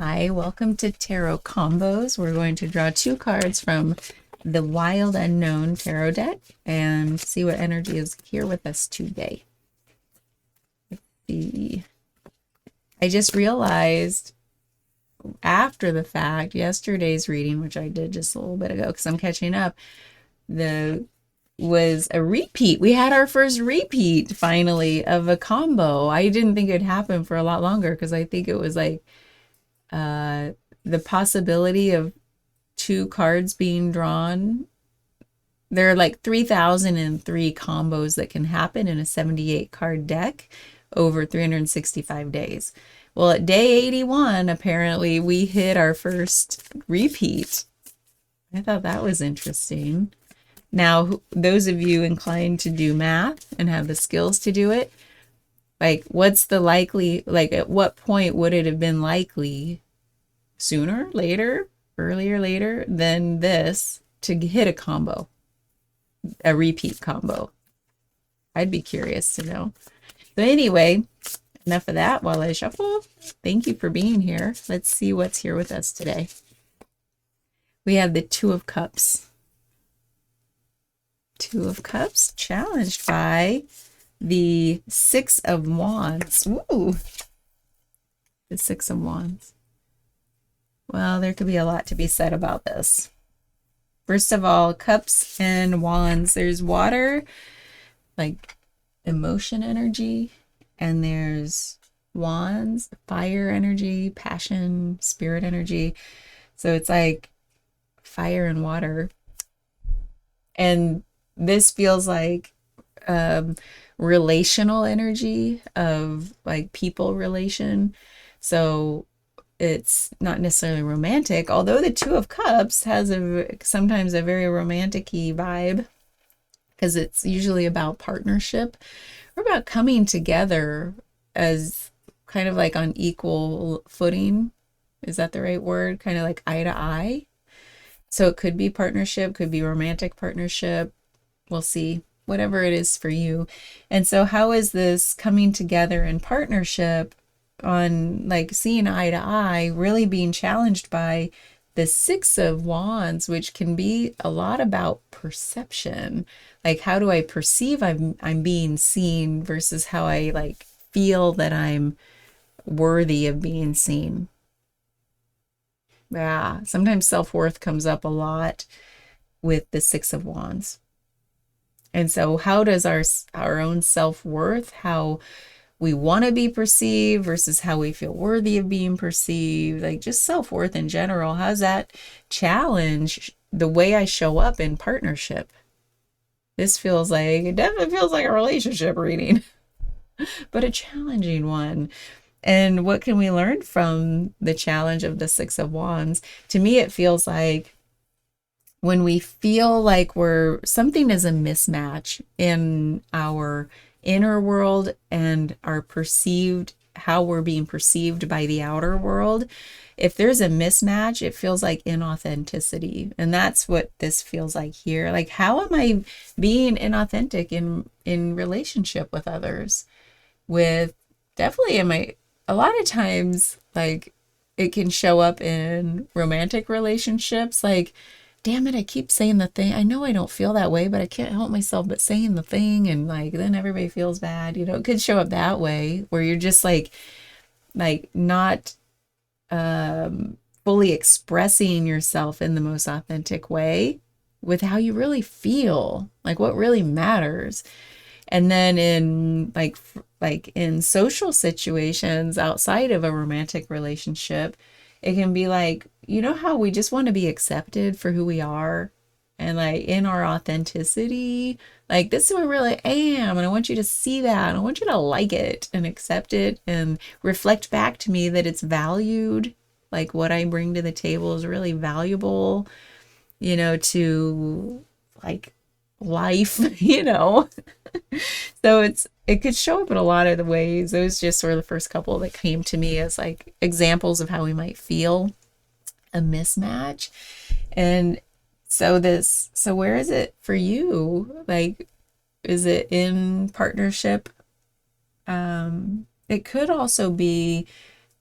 Hi, welcome to Tarot Combos. We're going to draw two cards from the Wild Unknown Tarot deck and see what energy is here with us today. Let's see. I just realized after the fact, yesterday's reading, which I did just a little bit ago because I'm catching up, was a repeat. We had our first repeat finally of a combo. I didn't think it'd happen for a lot longer because I think it was like the possibility of two cards being drawn. There are like 3,003 combos that can happen in a 78 card deck over 365 days. Well, at day 81, apparently we hit our first repeat. I thought that was interesting. Now, those of you inclined to do math and have the skills to do it, like what's the likely, like at what point would it have been likely sooner, later, earlier, later than this to hit a combo, a repeat combo? I'd be curious to know. So anyway, enough of that while I shuffle. Thank you for being here. Let's see what's here with us today. We have the Two of Cups. Two of Cups challenged by the Six of Wands. Ooh, the Six of Wands. Well, there could be a lot to be said about this. First of all, cups and wands. There's water, like emotion energy, and there's wands, fire energy, passion, spirit energy. So it's like fire and water. And this feels like relational energy of like people relation. So it's not necessarily romantic, although the Two of Cups has sometimes a very romantic-y vibe because it's usually about partnership or about coming together as kind of like on equal footing. Is that the right word? Kind of like eye to eye. So it could be partnership, could be romantic partnership. We'll see, whatever it is for you. And so how is this coming together in partnership on like seeing eye to eye really being challenged by the Six of Wands, which can be a lot about perception. Like how do I perceive I'm being seen versus how I like feel that I'm worthy of being seen. Yeah, sometimes self-worth comes up a lot with the Six of Wands. And so how does our own self-worth, how we want to be perceived versus how we feel worthy of being perceived, like just self-worth in general, how's that challenge the way I show up in partnership? This feels like, it definitely feels like a relationship reading, but a challenging one. And what can we learn from the challenge of the Six of Wands? To me, it feels like when we feel like something is a mismatch in our inner world and how we're being perceived by the outer world. If there's a mismatch, it feels like inauthenticity. And that's what this feels like here. Like, how am I being inauthentic in relationship with others? A lot of times, like, it can show up in romantic relationships. Like, damn it, I keep saying the thing. I know I don't feel that way, but I can't help myself but saying the thing. And like, then everybody feels bad. It could show up that way where you're just like not fully expressing yourself in the most authentic way with how you really feel, like what really matters. And then in in social situations outside of a romantic relationship, it can be like, how we just want to be accepted for who we are and like in our authenticity. Like, this is who I really am. And I want you to see that. I want you to like it and accept it and reflect back to me that it's valued. Like, what I bring to the table is really valuable, to like life, So it could show up in a lot of the ways. Those just sort of the first couple that came to me as like examples of how we might feel a mismatch. And so where is it for you? Like, is it in partnership? It could also be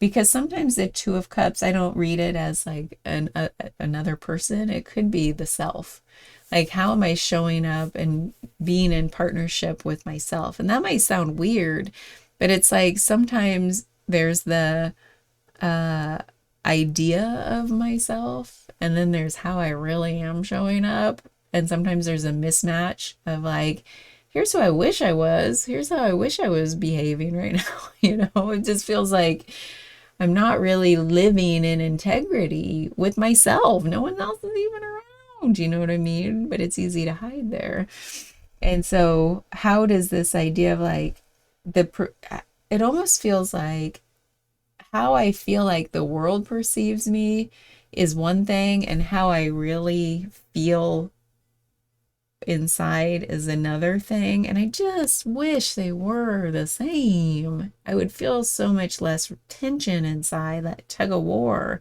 because sometimes the Two of Cups, I don't read it as like another person. It could be the self. Like, how am I showing up and being in partnership with myself? And that might sound weird, but it's like sometimes there's the idea of myself, and then there's how I really am showing up. And sometimes there's a mismatch of like, here's who I wish I was, here's how I wish I was behaving right now. It just feels like I'm not really living in integrity with myself. No one else is even around, you know what I mean? But it's easy to hide there. And so, how does this idea of like it almost feels like how I feel like the world perceives me is one thing, and how I really feel inside is another thing. And I just wish they were the same. I would feel so much less tension inside, that tug of war.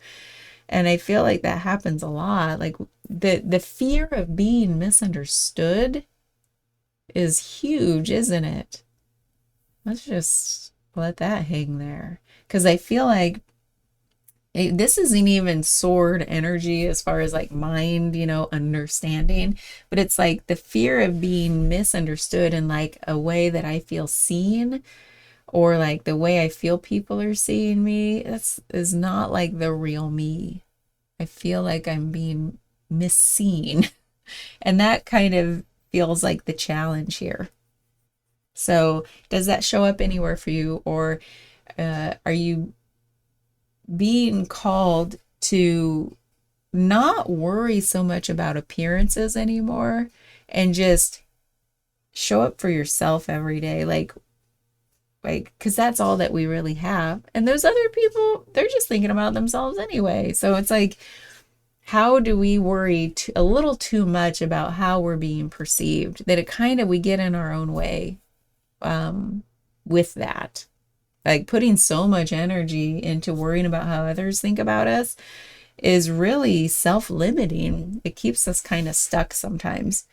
And I feel like that happens a lot. Like the fear of being misunderstood is huge, isn't it? Let's just let that hang there. Because I feel like this isn't even sword energy as far as like mind, understanding, but it's like the fear of being misunderstood in like a way that I feel seen, or like the way I feel people are seeing me. That's is not like the real me. I feel like I'm being misseen. And that kind of feels like the challenge here. So, does that show up anywhere for you? Or are you being called to not worry so much about appearances anymore and just show up for yourself every day? Like, because that's all that we really have. And those other people, they're just thinking about themselves anyway. So it's like, how do we worry a little too much about how we're being perceived that it kind of, we get in our own way with that? Like, putting so much energy into worrying about how others think about us is really self-limiting. It keeps us kind of stuck sometimes.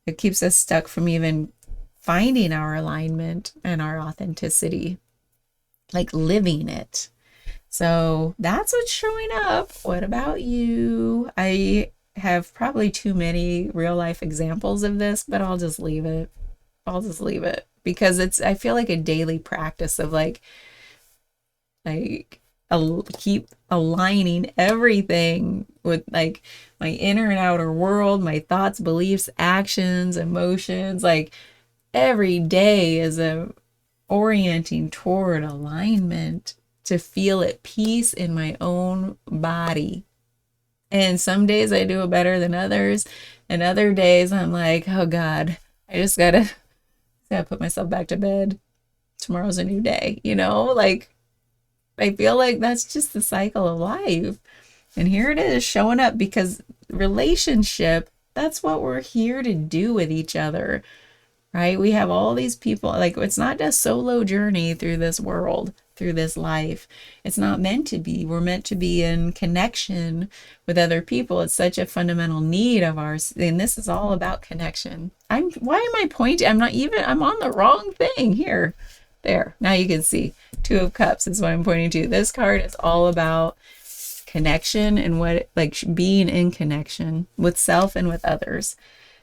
It keeps us stuck from even finding our alignment and our authenticity, like living it. So that's what's showing up. What about you? I have probably too many real life examples of this, but I'll just leave it. I'll just leave it because I feel like a daily practice of like keep aligning everything with like my inner and outer world, my thoughts, beliefs, actions, emotions. Like every day is a orienting toward alignment to feel at peace in my own body. And some days I do it better than others, and other days I'm like, oh God, I just gotta put myself back to bed. Tomorrow's a new day, like I feel like that's just the cycle of life. And here it is showing up because relationship, that's what we're here to do with each other, right? We have all these people, like it's not a solo journey through this world, through this life. It's not meant to be. We're meant to be in connection with other people. It's such a fundamental need of ours. And this is all about connection. Why am I pointing? I'm on the wrong thing here. There. Now you can see Two of Cups is what I'm pointing to. This card is all about connection and what, like, being in connection with self and with others.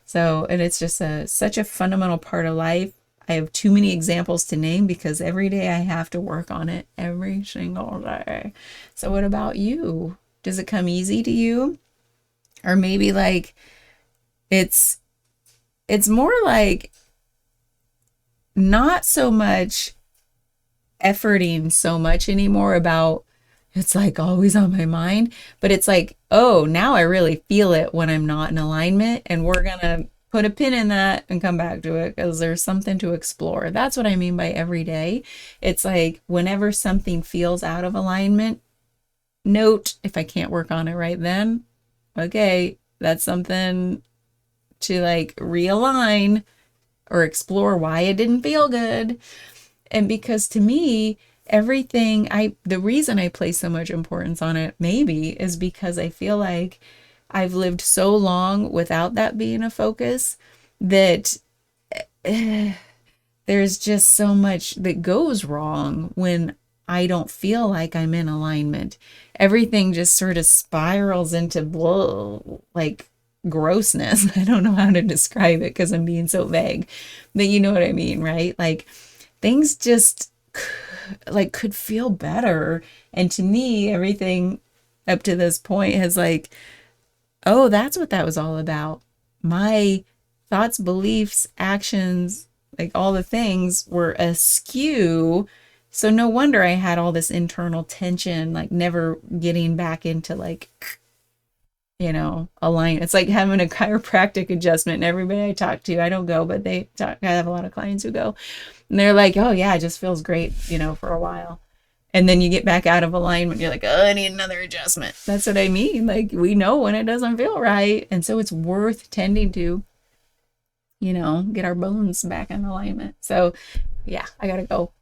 So, and it's just such a fundamental part of life. I have too many examples to name because every day I have to work on it every single day. So what about you? Does it come easy to you? Or maybe like it's more like not so much efforting so much anymore about it's like always on my mind, but it's like, oh, now I really feel it when I'm not in alignment, and we're gonna put a pin in that and come back to it because there's something to explore. That's what I mean by every day. It's like whenever something feels out of alignment, note if I can't work on it right then, okay, that's something to like realign or explore why it didn't feel good. And because to me, the reason I place so much importance on it maybe is because I feel like I've lived so long without that being a focus that there's just so much that goes wrong when I don't feel like I'm in alignment. Everything just sort of spirals into like grossness. I don't know how to describe it because I'm being so vague, but you know what I mean, right? Like things just like could feel better. And to me, everything up to this point has like, oh, that's what that was all about. My thoughts, beliefs, actions, like all the things were askew. So no wonder I had all this internal tension, like never getting back into like, align. It's like having a chiropractic adjustment. And everybody I talk to, I don't go, but they talk, I have a lot of clients who go, and they're like, oh yeah, it just feels great, for a while. And then you get back out of alignment. You're like, oh, I need another adjustment. That's what I mean. Like we know when it doesn't feel right. And so it's worth tending to, get our bones back in alignment. So yeah, I gotta go.